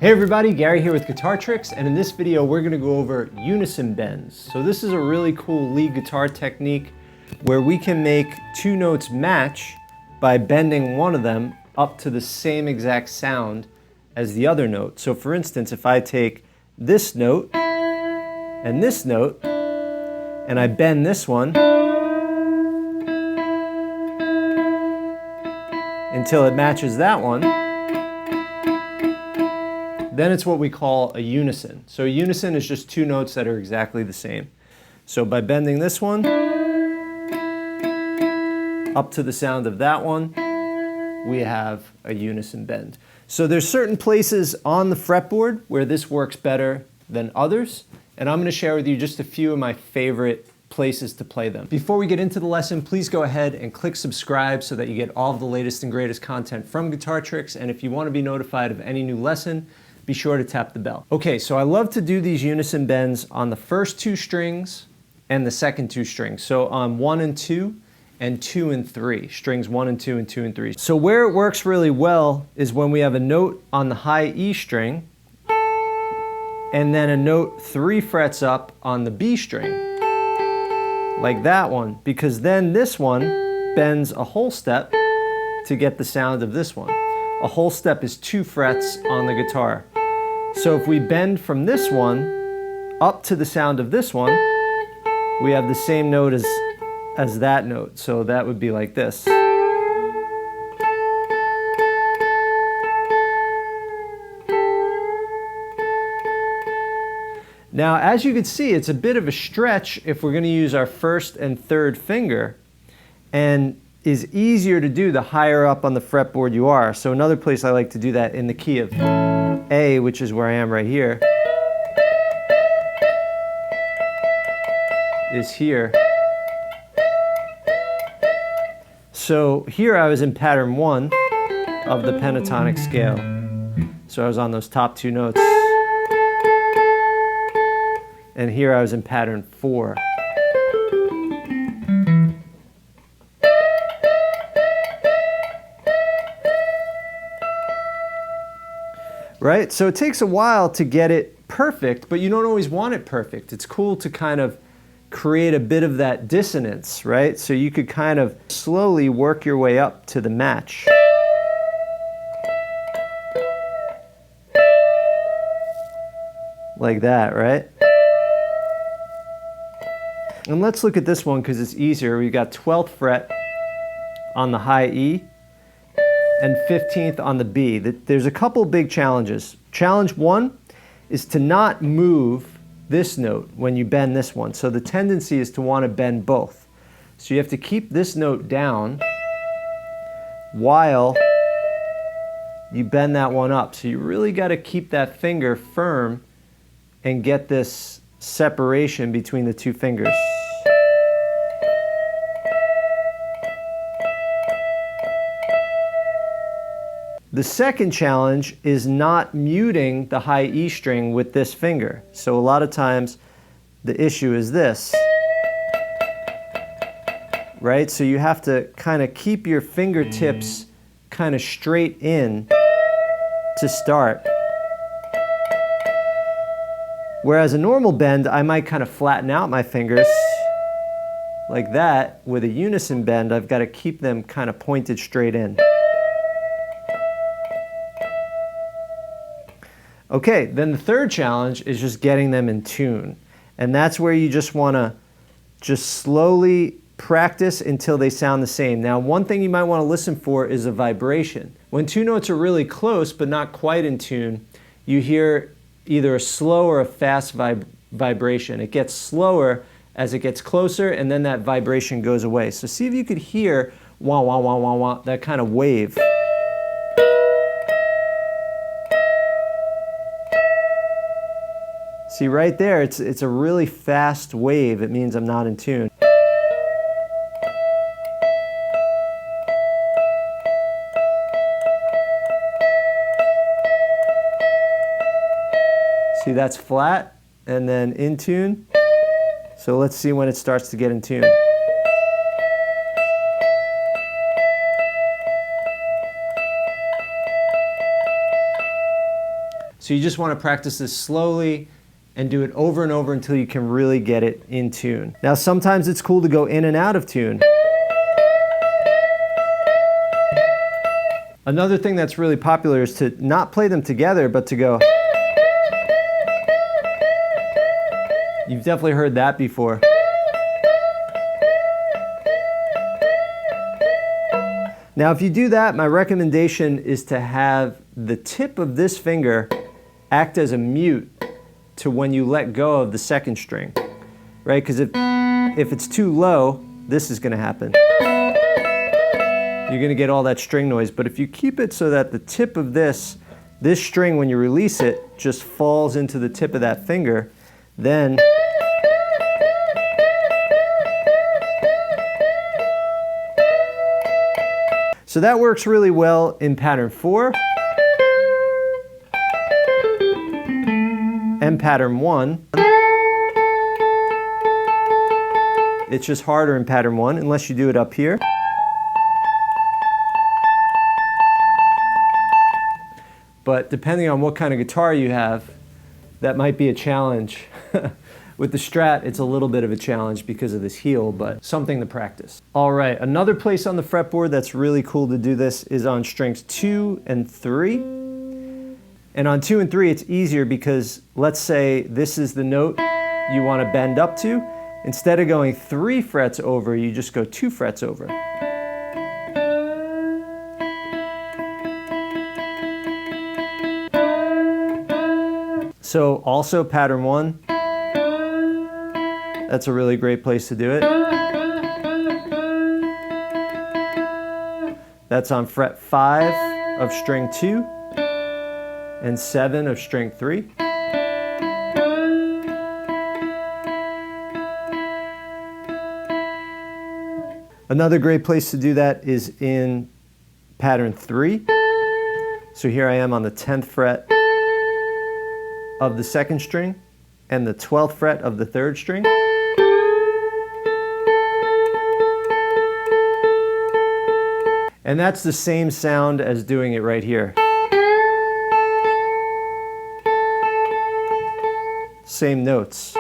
Hey everybody, Gary here with Guitar Tricks, and in this video we're going to go over unison bends. So this is a really cool lead guitar technique where we can make two notes match by bending one of them up to the same exact sound as the other note. So for instance, if I take this note and I bend this one until it matches that one, then it's what we call a unison. So a unison is just two notes that are exactly the same. So by bending this one up to the sound of that one, we have a unison bend. So there's certain places on the fretboard where this works better than others, and I'm going to share with you just a few of my favorite places to play them. Before we get into the lesson, please go ahead and click subscribe so that you get all of the latest and greatest content from Guitar Tricks, and if you want to be notified of any new lesson, be sure to tap the bell. Okay, so I love to do these unison bends on the first two strings and the second two strings. So on 1 and 2 and 2 and 3, strings 1 and 2 and 2 and 3. So where it works really well is when we have a note on the high E string and then a note 3 frets up on the B string, like that one, because then this one bends a whole step to get the sound of this one. A whole step is 2 frets on the guitar. So if we bend from this one up to the sound of this one, we have the same note as that note. So that would be like this. Now, as you can see, it's a bit of a stretch if we're going to use our first and third finger, and is easier to do the higher up on the fretboard you are. So another place I like to do that in the key of A, which is where I am right here, is here. So here I was in pattern 1 of the pentatonic scale. So I was on those top 2 notes. And here I was in pattern 4. Right? So it takes a while to get it perfect, but you don't always want it perfect. It's cool to kind of create a bit of that dissonance, right? So you could kind of slowly work your way up to the match. Like that, right? And let's look at this one because it's easier. We've got 12th fret on the high E and 15th on the B. There's a couple big challenges. Challenge 1 is to not move this note when you bend this one. So the tendency is to want to bend both. So you have to keep this note down while you bend that one up. So you really got to keep that finger firm and get this separation between the two fingers. The second challenge is not muting the high E string with this finger. So a lot of times the issue is this, right? So you have to kind of keep your fingertips kind of straight in to start. Whereas a normal bend, I might kind of flatten out my fingers like that. With a unison bend, I've got to keep them kind of pointed straight in. Okay, then the third challenge is just getting them in tune. And that's where you just want to just slowly practice until they sound the same. Now, one thing you might want to listen for is a vibration. When two notes are really close but not quite in tune, you hear either a slow or a fast vibration. It gets slower as it gets closer, and then that vibration goes away. So see if you could hear wah, wah, wah, wah, wah, that kind of wave. See right there, it's a really fast wave. It means I'm not in tune. See, that's flat and then in tune. So let's see when it starts to get in tune. So you just want to practice this slowly and do it over and over until you can really get it in tune. Now sometimes it's cool to go in and out of tune. Another thing that's really popular is to not play them together, but to go. You've definitely heard that before. Now if you do that, my recommendation is to have the tip of this finger act as a mute to when you let go of the second string, right? Because if it's too low, this is going to happen. You're going to get all that string noise, but if you keep it so that the tip of this string, when you release it, just falls into the tip of that finger, then so that works really well in pattern 4 and pattern 1. It's just harder in pattern 1 unless you do it up here. But depending on what kind of guitar you have, that might be a challenge. With the Strat, it's a little bit of a challenge because of this heel, but something to practice. All right, another place on the fretboard that's really cool to do this is on strings 2 and 3. And on 2 and 3, it's easier because let's say this is the note you want to bend up to. Instead of going 3 frets over, you just go 2 frets over. So also pattern 1. That's a really great place to do it. That's on fret 5 of string 2 and 7 of string 3. Another great place to do that is in pattern 3. So here I am on the 10th fret of the 2nd string and the 12th fret of the 3rd string. And that's the same sound as doing it right here. Same notes.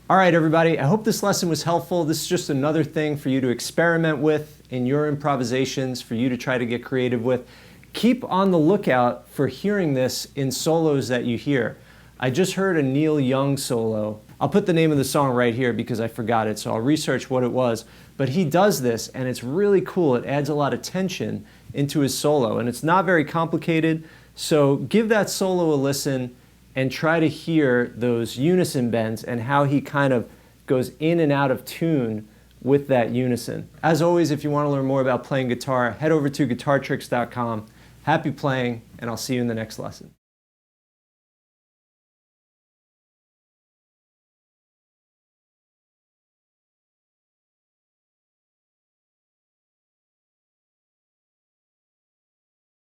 All right, everybody, I hope this lesson was helpful. This is just another thing for you to experiment with in your improvisations, for you to try to get creative with. Keep on the lookout for hearing this in solos that you hear. I just heard a Neil Young solo. I'll put the name of the song right here because I forgot it, so I'll research what it was. But he does this, and it's really cool. It adds a lot of tension into his solo, and it's not very complicated. So give that solo a listen and try to hear those unison bends and how he kind of goes in and out of tune with that unison. As always, if you want to learn more about playing guitar, head over to guitartricks.com. Happy playing, and I'll see you in the next lesson.